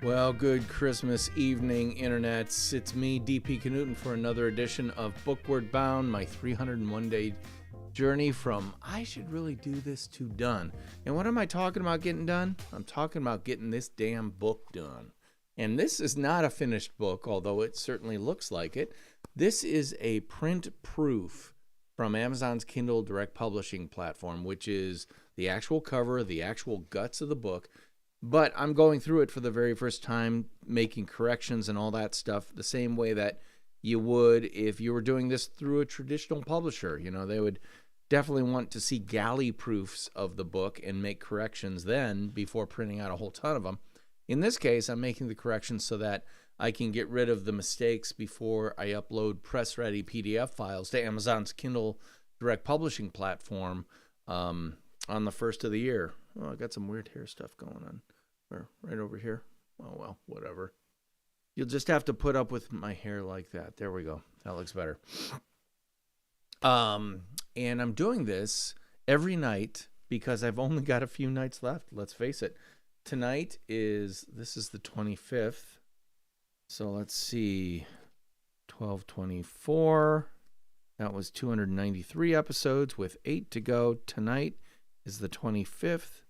Well, good Christmas evening, internets. It's me, DP Knudten, for another edition of BOOKWARD BOUND, my 301-day journey from I should really do this to done. And what am I talking about getting done? I'm talking about getting this damn book done. And this is not a finished book, although it certainly looks like it. This is a print proof from Amazon's Kindle Direct Publishing platform, which is the actual cover, the actual guts of the book. But I'm going through it for the very first time, making corrections and all that stuff the same way that you would if you were doing this through a traditional publisher. You know, they would definitely want to see galley proofs of the book and make corrections then before printing out a whole ton of them. In this case, I'm making the corrections so that I can get rid of the mistakes before I upload press-ready PDF files to Amazon's Kindle Direct Publishing platform on the first of the year. Oh, I got some weird hair stuff going on. Right over here. Oh, well, whatever. You'll just have to put up with my hair like that. There we go. That looks better. And I'm doing this every night because I've only got a few nights left. Let's face it. Tonight this is the 25th. So let's see. 12/24. That was 293 episodes with 8 to go. Tonight is the 25th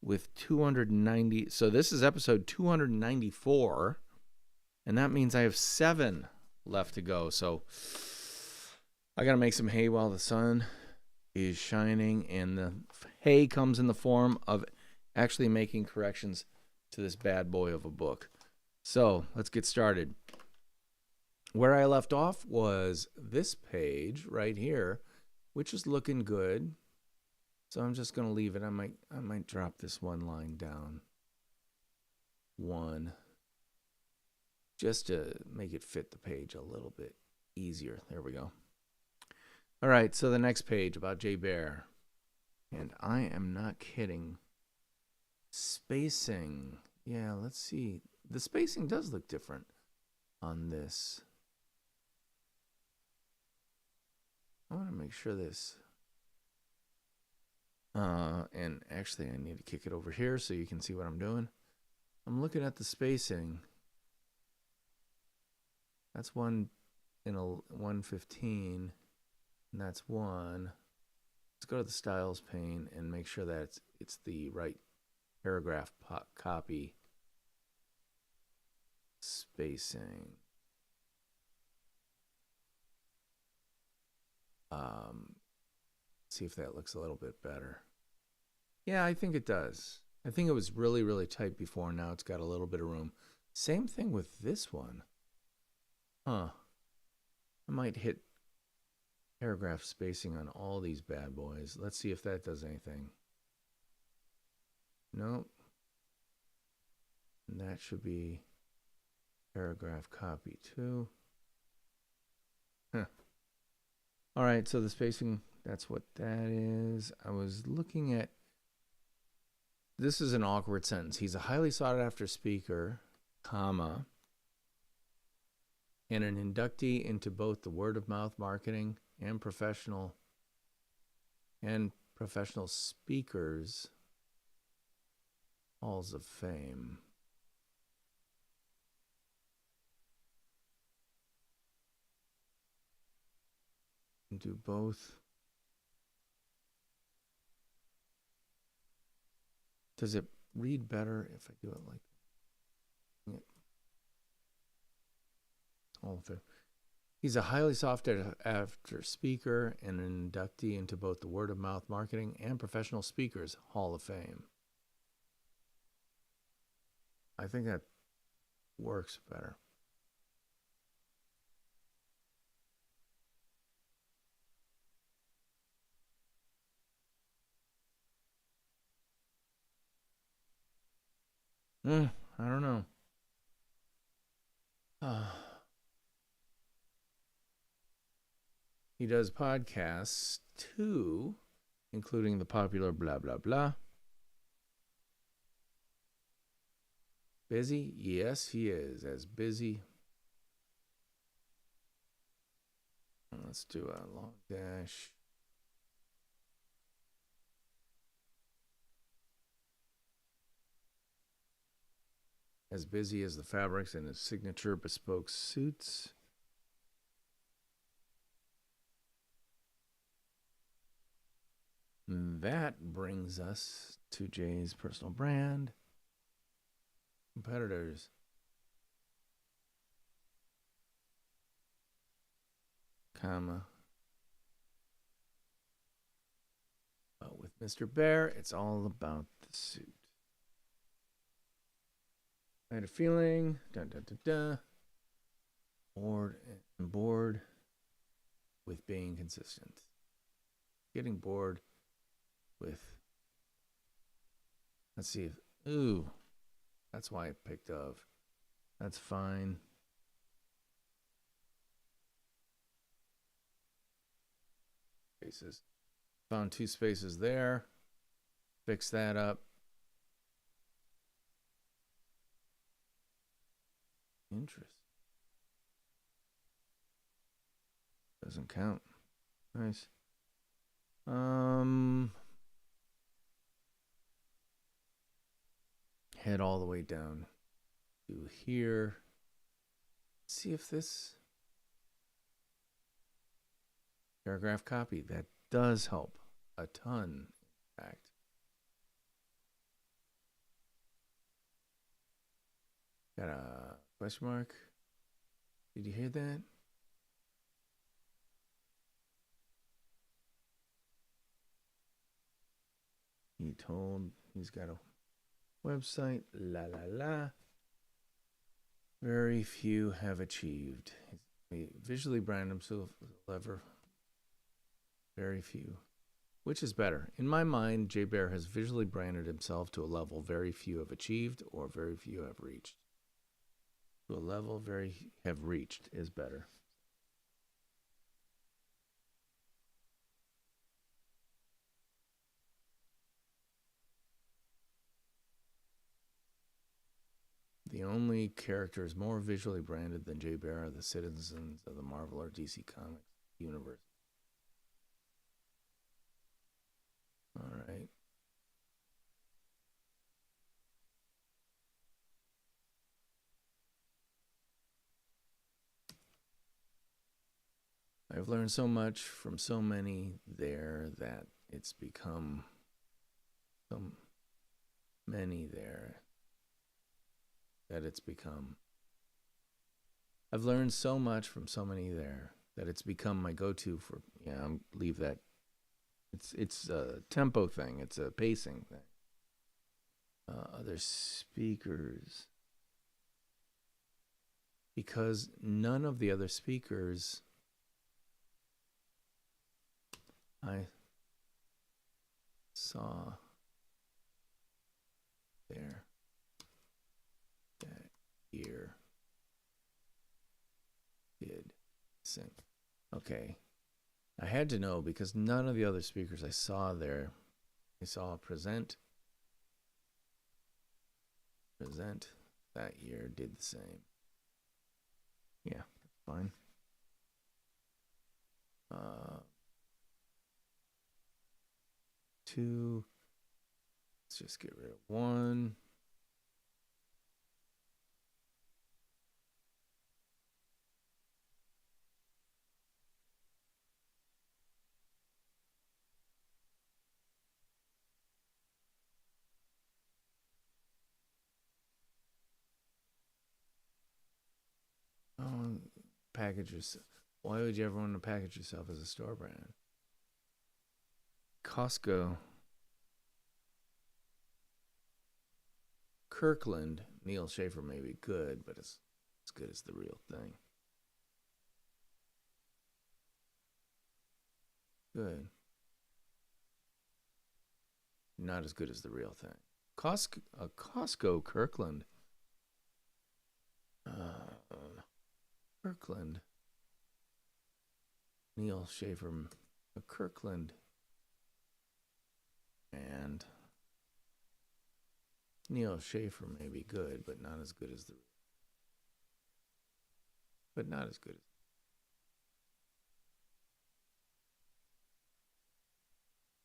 with 290. So this is episode 294. And that means I have 7 left to go. So I got to make some hay while the sun is shining. And the hay comes in the form of actually making corrections to this bad boy of a book. So let's get started. Where I left off was this page right here, which is looking good. So I'm just going to leave it. I might drop this one line down. 1. Just to make it fit the page a little bit easier. There we go. All right, so the next page about Jay Bear. And I am not kidding. Spacing. Yeah, let's see. The spacing does look different on this. I want to make sure this. And actually, I need to kick it over here so you can see what I'm doing. I'm looking at the spacing. That's 1 in a 115, and that's 1. Let's go to the styles pane and make sure that it's the right paragraph copy. Spacing. See if that looks a little bit better. Yeah, I think it does. I think it was really, really tight before. Now it's got a little bit of room. Same thing with this one. I might hit paragraph spacing on all these bad boys. Let's see if that does anything. Nope. And that should be paragraph copy too. All right, so the spacing, that's what that is. I was looking at, this is an awkward sentence. He's a highly sought after speaker, comma, and an inductee into both the word of mouth marketing and professional speakers halls of fame. Do both. Does it read better if I do it like that? All of it. He's a highly sought after speaker and an inductee into both the word of mouth marketing and professional speakers hall of fame. I think that works better. I don't know. He does podcasts too, including the popular blah, blah, blah. Busy? Yes, he is as busy. Let's do a long dash. as busy as the fabrics in his signature bespoke suits. That brings us to Jay's personal brand. Competitors. Comma. But with Mr. Bear, it's all about the suit. I had a feeling. Bored with being consistent. Getting bored with. Let's see if. Ooh. That's why I picked of. That's fine. Spaces. Found 2 spaces there. Fix that up. Interesting. Doesn't count. Nice. Head all the way down to here. See if this paragraph copy, that does help a ton, in fact. Got a question mark. Did you hear that? He told he's got a website. La la la. Very few have achieved. He visually brand himself as a lever. Very few. Which is better? In my mind, Jay Bear has visually branded himself to a level very few have achieved or very few have reached. To a level very have reached is better. The only characters more visually branded than Jay Bear are the citizens of the Marvel or DC Comics universe. All right. I've learned so much from so many there that it's become so many there that it's become. I've learned so much from so many there that it's become my go-to for, yeah, leave that. It's a tempo thing. It's a pacing thing. Other speakers. Because none of the other speakers I saw there that year did sing. Okay. I had to know because none of the other speakers I saw there, I saw present that year did the same. Yeah, that's fine. Two. Let's just get rid of one. Package yourself. Why would you ever want to package yourself as a store brand? Costco. Kirkland. Neil Schaefer may be good, but it's as good as the real thing. Good. Not as good as the real thing. Costco Kirkland. Kirkland. Neil Schaefer. Kirkland. And Neil Schaefer may be good, but not as good as the. But not as good as.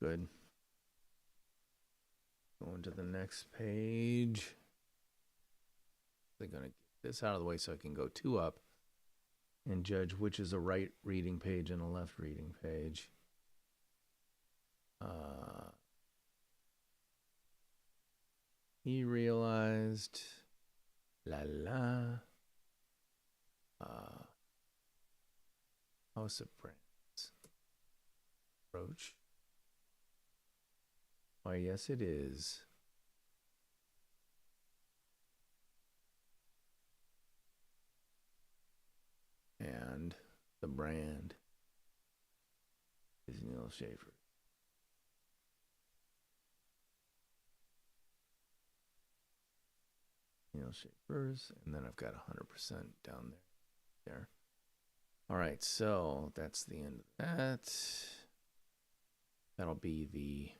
Good. Going to the next page. actually going to get this out of the way so I can go 2 up and judge which is a right reading page and a left reading page. He realized, la la, House of Brands. Approach. Why, yes, it is. And the brand is Neil Schaefer. Neil Schaefer's, and then I've got 100% down there. All right, so that's the end of that. That'll be the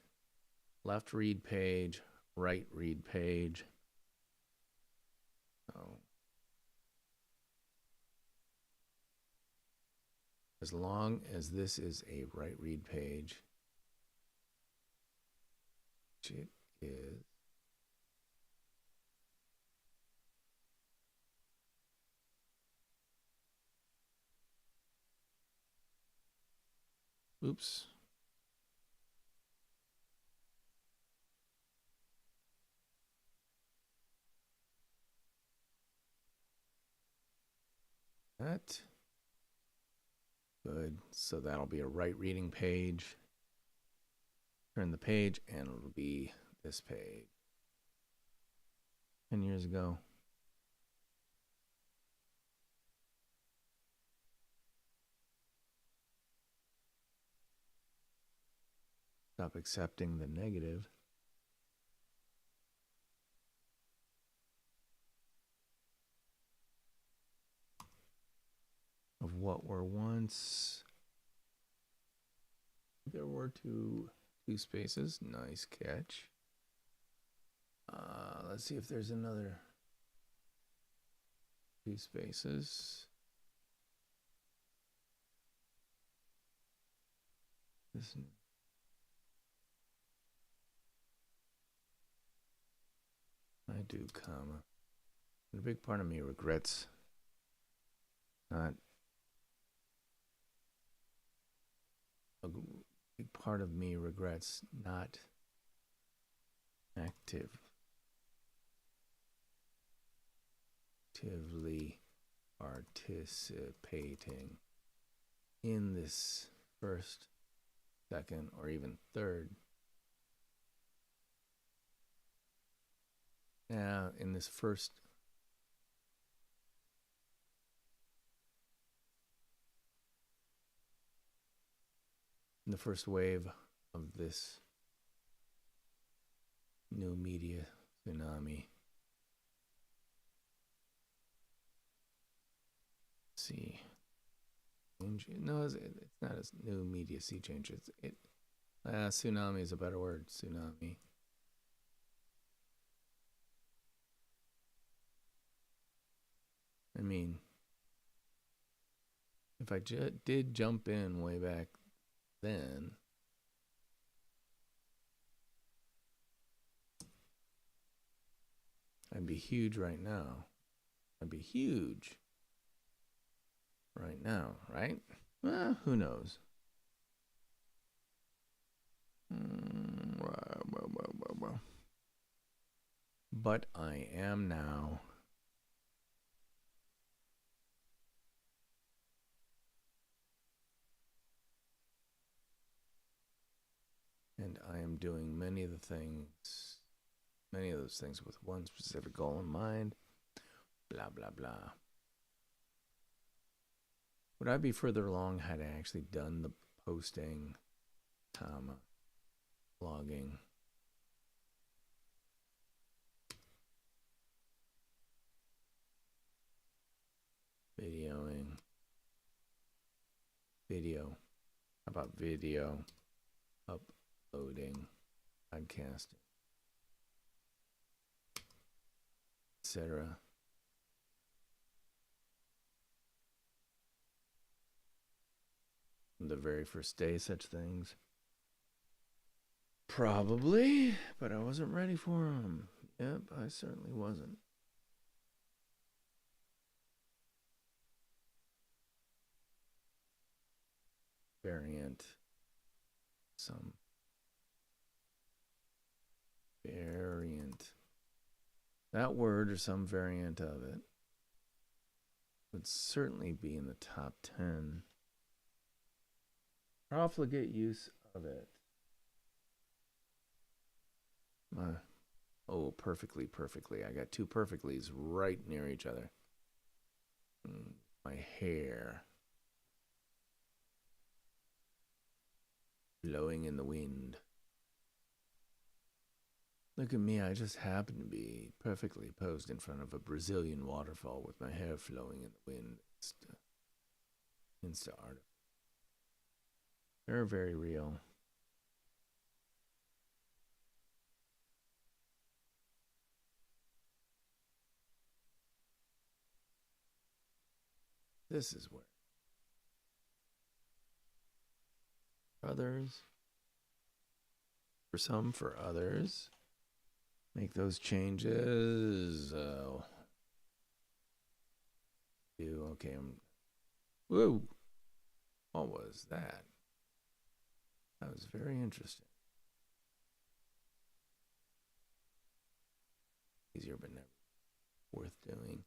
left read page, right read page. So as long as this is a right read page, which it is. Oops. That. Good. So that'll be a right reading page. Turn the page and it'll be this page. 10 years ago. Stop accepting the negative. Of what were once. There were two spaces. Nice catch. Let's see if there's another 2 spaces. This. I do, comma. And a big part of me regrets not. A big part of me regrets not actively participating in this first, second, or even third. Now, in this first. In the first wave of this new media tsunami. See. No, it's not a new media sea change. Tsunami is a better word. Tsunami. I mean, if I did jump in way back then, I'd be huge right now. I'd be huge right now, right? Well, who knows? But I am now. And I am doing many of those things with one specific goal in mind. Blah, blah, blah. Would I be further along had I actually done the posting, blogging? Videoing. Video. How about video? Uploading. Podcasting. Etc. The very first day, such things. Probably, but I wasn't ready for them. Yep, I certainly wasn't. variant, some variant. That word or some variant of it would certainly be in the top 10. Profligate use of it. Oh, perfectly. I got two perfectly's right near each other. My hair blowing in the wind. Look at me, I just happen to be perfectly posed in front of a Brazilian waterfall with my hair flowing in the wind. Insta art. They're very real. This is where others, for some, for others, make those changes. Okay. Whoa! What was that? That was very interesting. Easier, but never worth doing.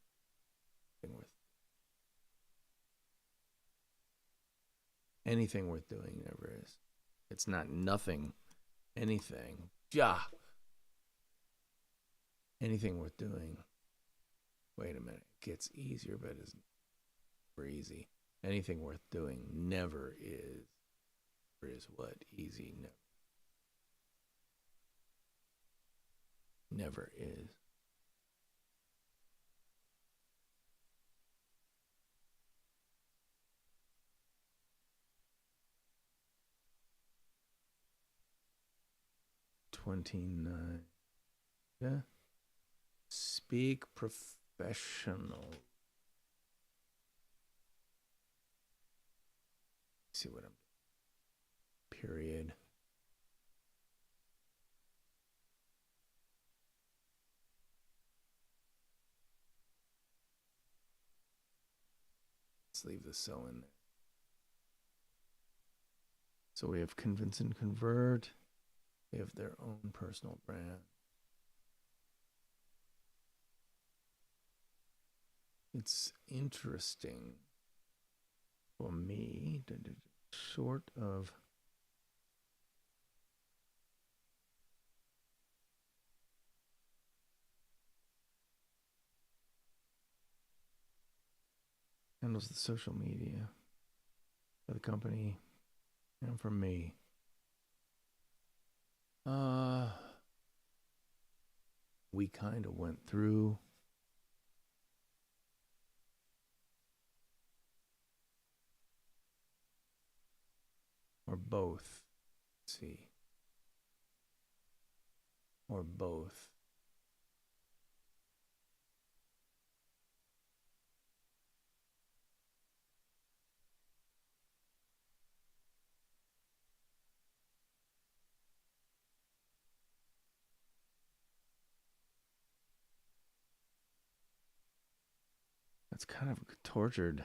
Anything worth doing never is. It's not nothing. Anything. Yeah. Anything worth doing. Wait a minute. It gets easier, but it's never easy. Anything worth doing never is. Never is what? Easy. Never is. Yeah. Speak professional. See what I'm doing. Period. Let's leave the so in there. So we have convince and convert. They have their own personal brand. It's interesting for me, sort of handles the social media for the company and for me. We kind of went through or both. Let's see. Or both. That's kind of tortured.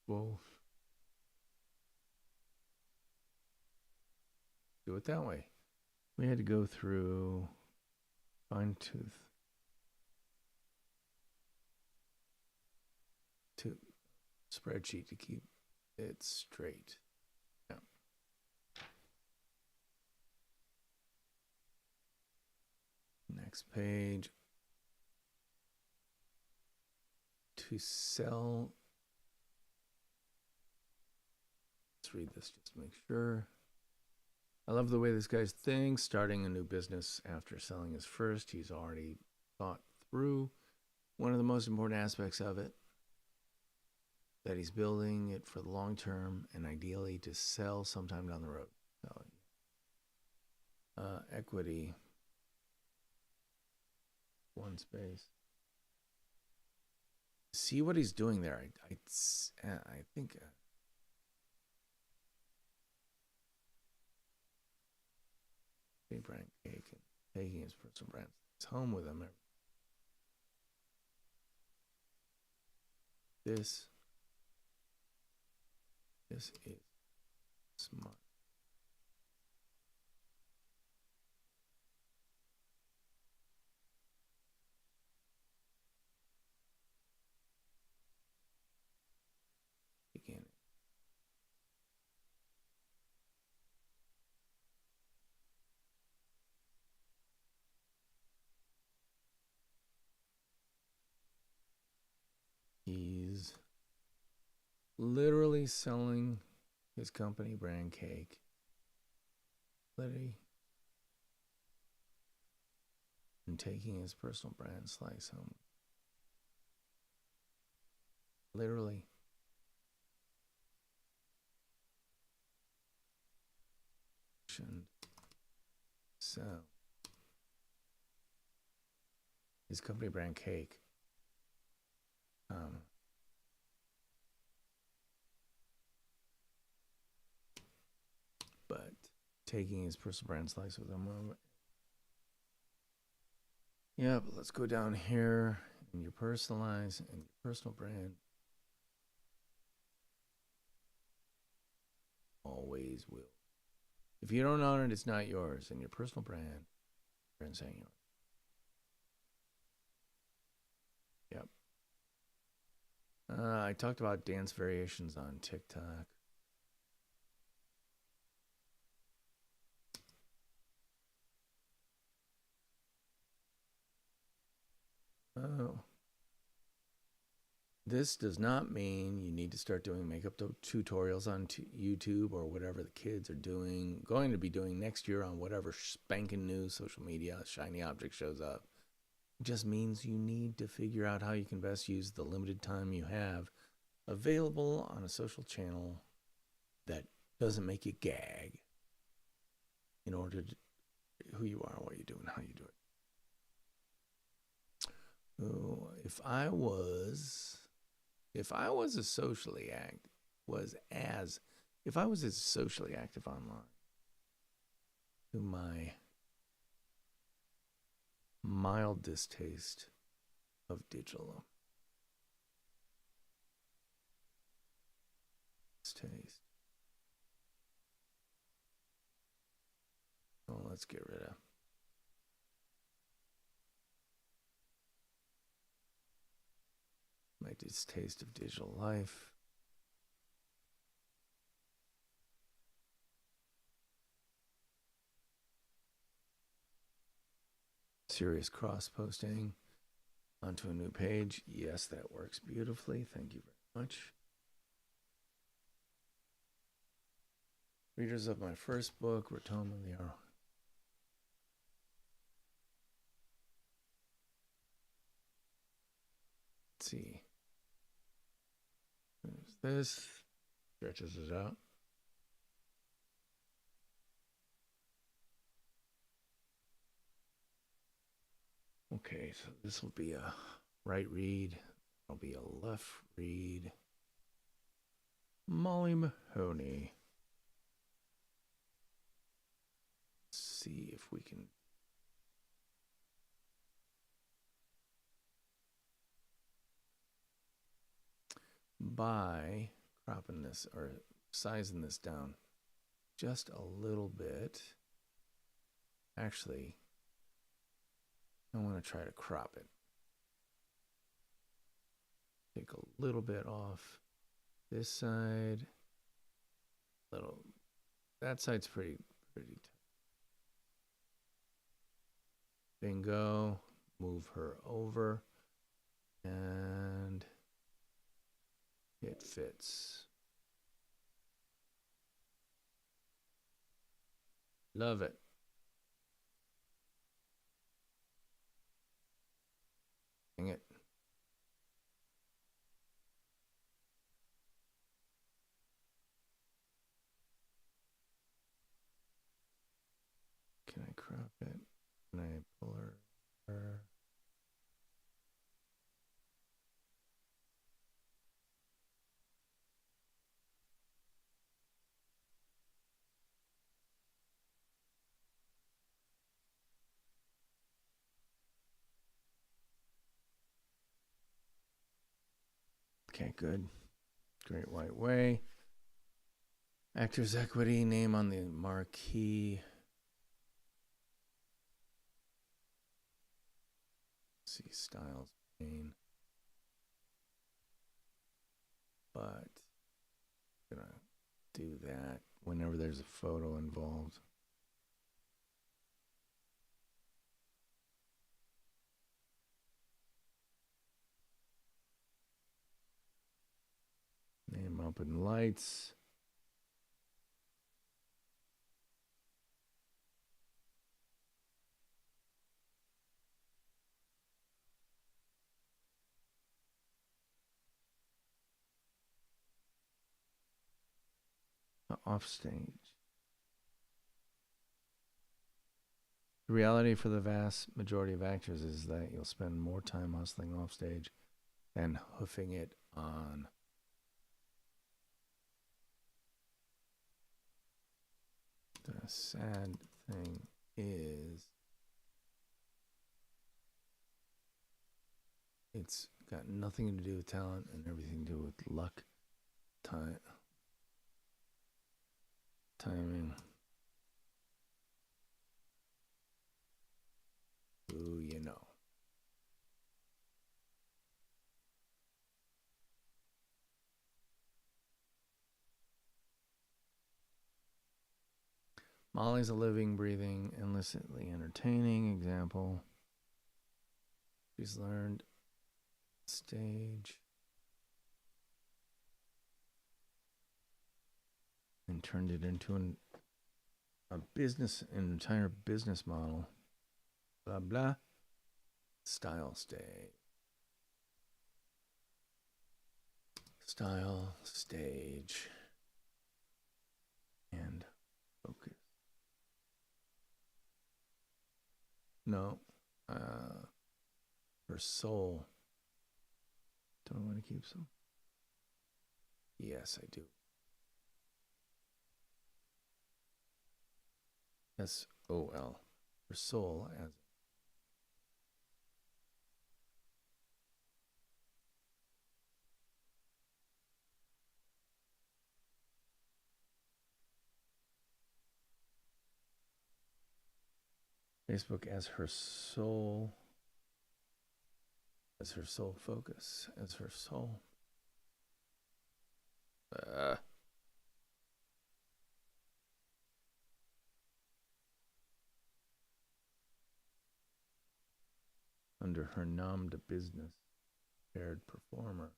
Whoa. Do it that way. We had to go through fine tooth to spreadsheet to keep it straight. Yeah. Next page. To sell. Let's read this just to make sure. I love the way this guy thinks. Starting a new business after selling his first, he's already thought through one of the most important aspects of it, that he's building it for the long term and ideally to sell sometime down the road. Equity. One space. See what he's doing there. I think. Brand cake and taking his personal brand. It's home with him. This is smart. Beginning. He's literally selling his company brand cake. Literally. And taking his personal brand slice home. Literally. So, his company brand cake. But taking his personal brand slice with him. Yeah, but let's go down here in your personalize and your personal brand. Always will. If you don't own it, it's not yours. And your personal brand, brand saying yours. Yep. I talked about dance variations on TikTok. Oh. This does not mean you need to start doing makeup tutorials on YouTube or whatever the kids are going to be doing next year on whatever spanking new social media shiny object shows up. It just means you need to figure out how you can best use the limited time you have available on a social channel that doesn't make you gag in order to who you are, what you do, and how you do it. Oh, if I was as socially active online, to my mild distaste of digital taste. Oh, let's get rid of my distaste of digital life. Serious cross posting onto a new page. Yes, that works beautifully. Thank you very much. Readers of my first book, Retome of the Arrow. Let's see. There's this. Stretches it out. Okay, so this will be a right read. It'll be a left read. Molly Mahoney. Let's see if we can. By cropping this or sizing this down just a little bit. Actually, I want to try to crop it. Take a little bit off this side. That side's pretty tight. Bingo. Move her over. And it fits. Love it. Dang it. Can I crop it? Can I pull her? Okay, good. Great White Way. Actors Equity, name on the marquee. Let's see, Styles Main. But I'm gonna do that whenever there's a photo involved. Name up in lights. Off stage. The reality for the vast majority of actors is that you'll spend more time hustling off stage than hoofing it on. The sad thing is, it's got nothing to do with talent and everything to do with luck, timing. Who you know. Molly's a living, breathing, illicitly entertaining example. She's learned stage and turned it into an entire business model. Blah blah. Style stage. Style stage. And focus. No. Her soul. Do I want to keep some? Yes, I do. S-O-L. Her soul as Facebook as her soul. As her sole focus. As her soul. Under her nom de business. Paired performer.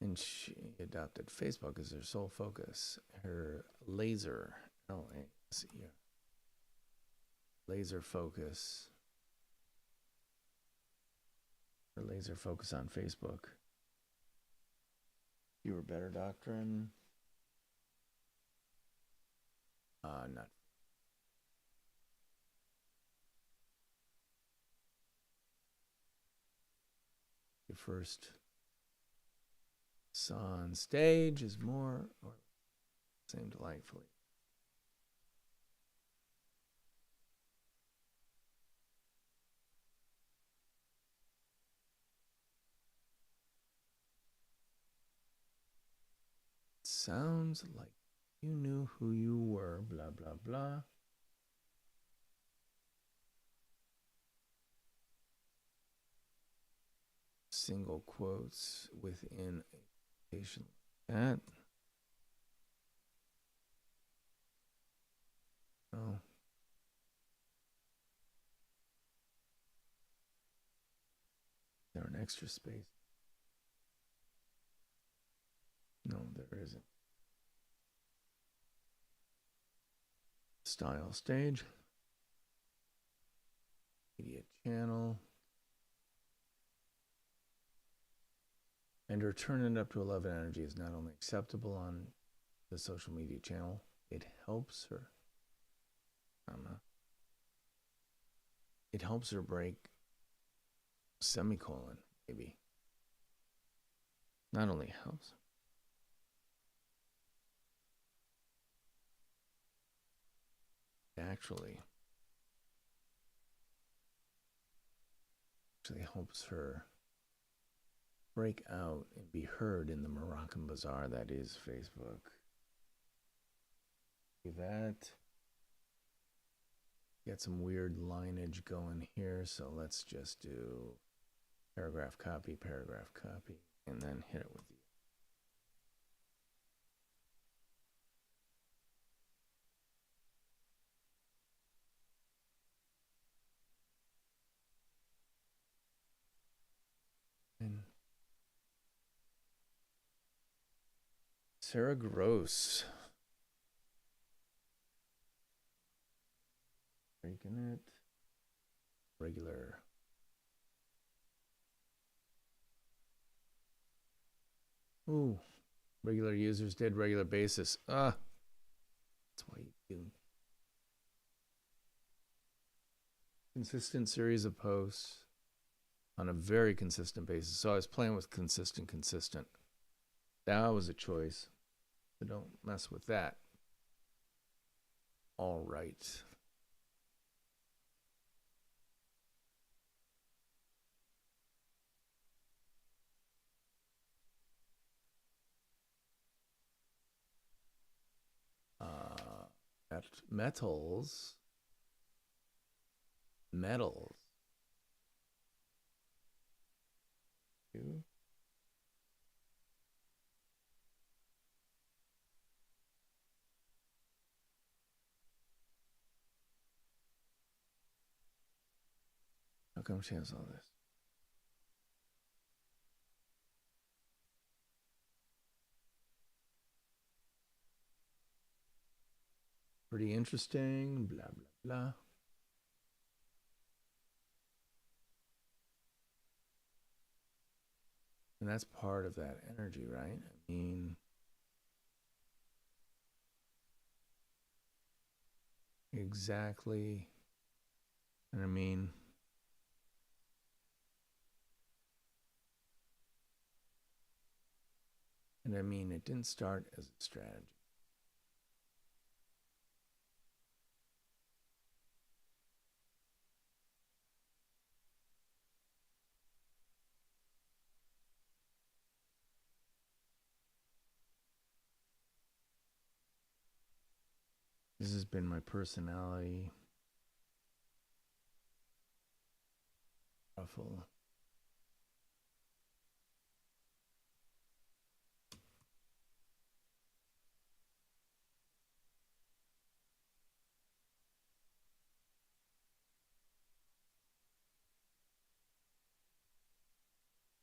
And she adopted Facebook as her sole focus. Her laser. L-A-S-E-R. Laser focus. Her laser focus on Facebook. Fewer Better Doctrine. Not. Your first saw on stage is more or same delightfully. Sounds like you knew who you were, blah, blah, blah. Single quotes within a quotation like that. Oh. Is there an extra space? No, there isn't. Style stage. Media channel. And her turning it up to 11 energy is not only acceptable on the social media channel, it helps her. It helps her break semicolon, maybe. Not only helps. Actually actually helps her break out and be heard in the Moroccan bazaar that is Facebook. See that? Get some weird lineage going here, so let's just do paragraph copy, and then hit it with the and Sarah Gross. Breaking it. Regular. Ooh. Regular users did regular basis. That's why you do. Consistent series of posts on a very consistent basis. So I was playing with consistent. That was a choice. So don't mess with that. All right. Metals. Two. How come she has all this? Pretty interesting. Blah, blah, blah. And that's part of that energy, right? I mean, exactly. And I mean, it didn't start as a strategy. This has been my personality. Ruffle.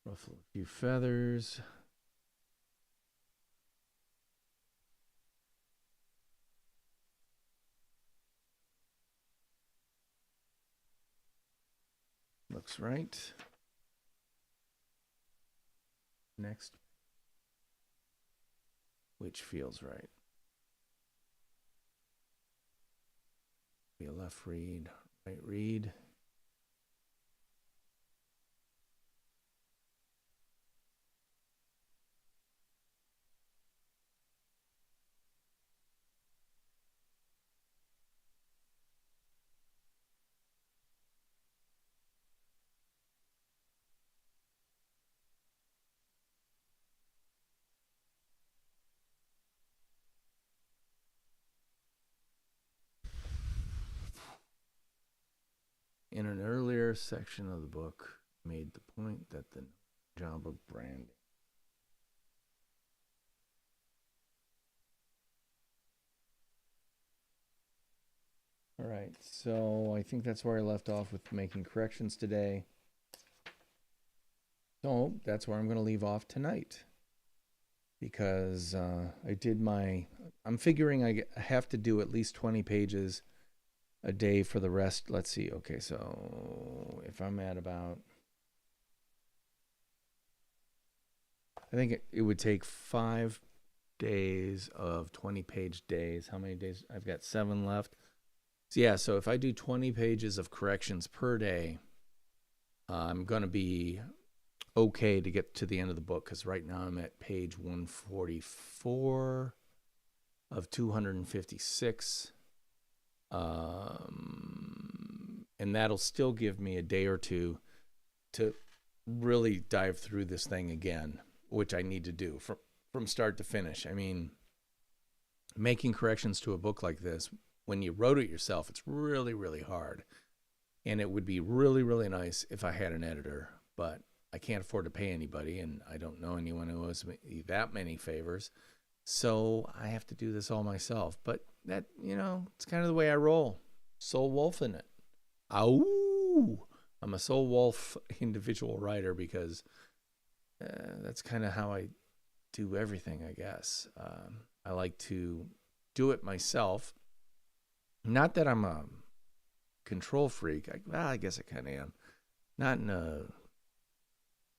Ruffle a few feathers. Looks right. Next. Which feels right. Be a left read, right read. In an earlier section of the book, made the point that the job of branding. All right, so I think that's where I left off with making corrections today. So that's where I'm going to leave off tonight, because I'm figuring I have to do at least 20 pages a day for the rest. Let's see. Okay, so if I'm at about, I think it would take 5 days of 20-page days. How many days? I've got 7 left. So yeah, so if I do 20 pages of corrections per day, I'm going to be okay to get to the end of the book, because right now I'm at page 144 of 256. And that'll still give me a day or two to really dive through this thing again, which I need to do from start to finish. I mean, making corrections to a book like this, when you wrote it yourself, it's really, really hard. And it would be really, really nice if I had an editor, but I can't afford to pay anybody, and I don't know anyone who owes me that many favors. So I have to do this all myself. But that, it's kind of the way I roll. Soul wolf in it. Ow! I'm a soul wolf individual writer because that's kind of how I do everything, I guess. I like to do it myself. Not that I'm a control freak. I guess I kind of am. Not in a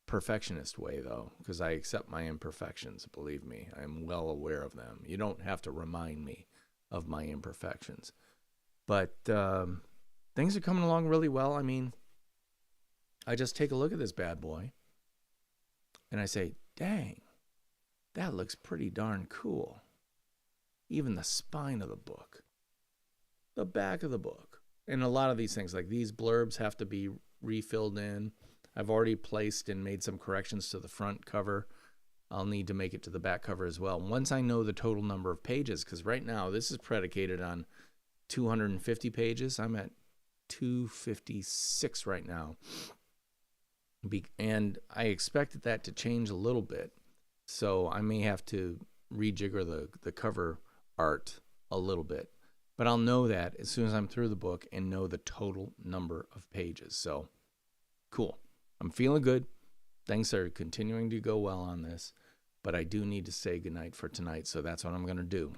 perfectionist way, though, because I accept my imperfections. Believe me, I'm well aware of them. You don't have to remind me of my imperfections. But things are coming along really well. I mean, I just take a look at this bad boy and I say, dang, that looks pretty darn cool. Even the spine of the book, the back of the book, and a lot of these things, like these blurbs, have to be refilled in. I've already placed and made some corrections to the front cover. I'll need to make it to the back cover as well. Once I know the total number of pages, because right now this is predicated on 250 pages. I'm at 256 right now. And I expected that to change a little bit. So I may have to rejigger the cover art a little bit. But I'll know that as soon as I'm through the book and know the total number of pages. So, cool. I'm feeling good. Things are continuing to go well on this. But I do need to say goodnight for tonight, so that's what I'm going to do.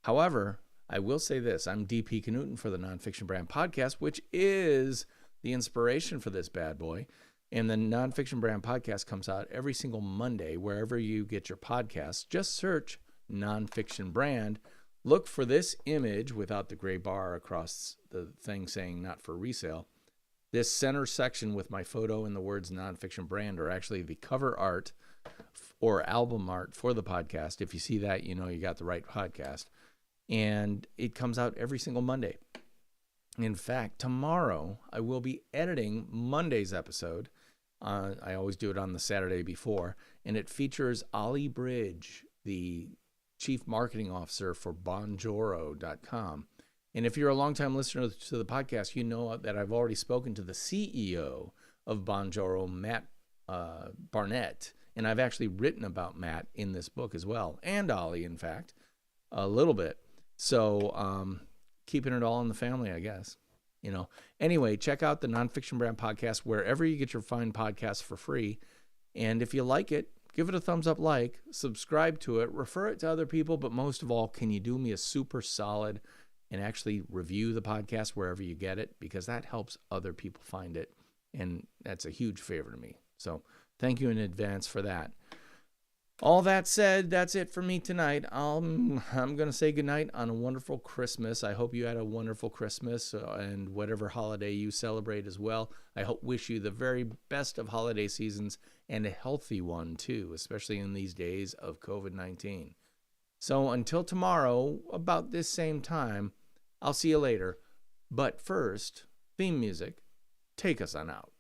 However, I will say this. I'm DP Knudten for the Nonfiction Brand podcast, which is the inspiration for this bad boy. And the Nonfiction Brand podcast comes out every single Monday, wherever you get your podcasts. Just search Nonfiction Brand. Look for this image without the gray bar across the thing saying not for resale. This center section with my photo and the words Nonfiction Brand are actually the cover art or album art for the podcast. If you see that, you know you got the right podcast. And it comes out every single Monday. In fact, tomorrow I will be editing Monday's episode. I always do it on the Saturday before. And it features Ollie Bridge, the Chief Marketing Officer for Bonjoro.com. And if you're a longtime listener to the podcast, you know that I've already spoken to the CEO of Bonjoro, Matt Barnett. And I've actually written about Matt in this book as well. And Ollie, in fact, a little bit. So keeping it all in the family, I guess. Anyway, check out the Nonfiction Brand podcast wherever you get your fine podcasts for free. And if you like it, give it a thumbs up, subscribe to it, refer it to other people. But most of all, can you do me a super solid and actually review the podcast wherever you get it? Because that helps other people find it. And that's a huge favor to me. So thank you in advance for that. All that said, that's it for me tonight. I'm going to say goodnight on a wonderful Christmas. I hope you had a wonderful Christmas and whatever holiday you celebrate as well. I wish you the very best of holiday seasons and a healthy one too, especially in these days of COVID-19. So until tomorrow, about this same time, I'll see you later. But first, theme music, take us on out.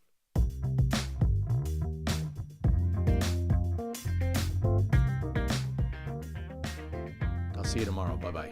See you tomorrow. Bye-bye.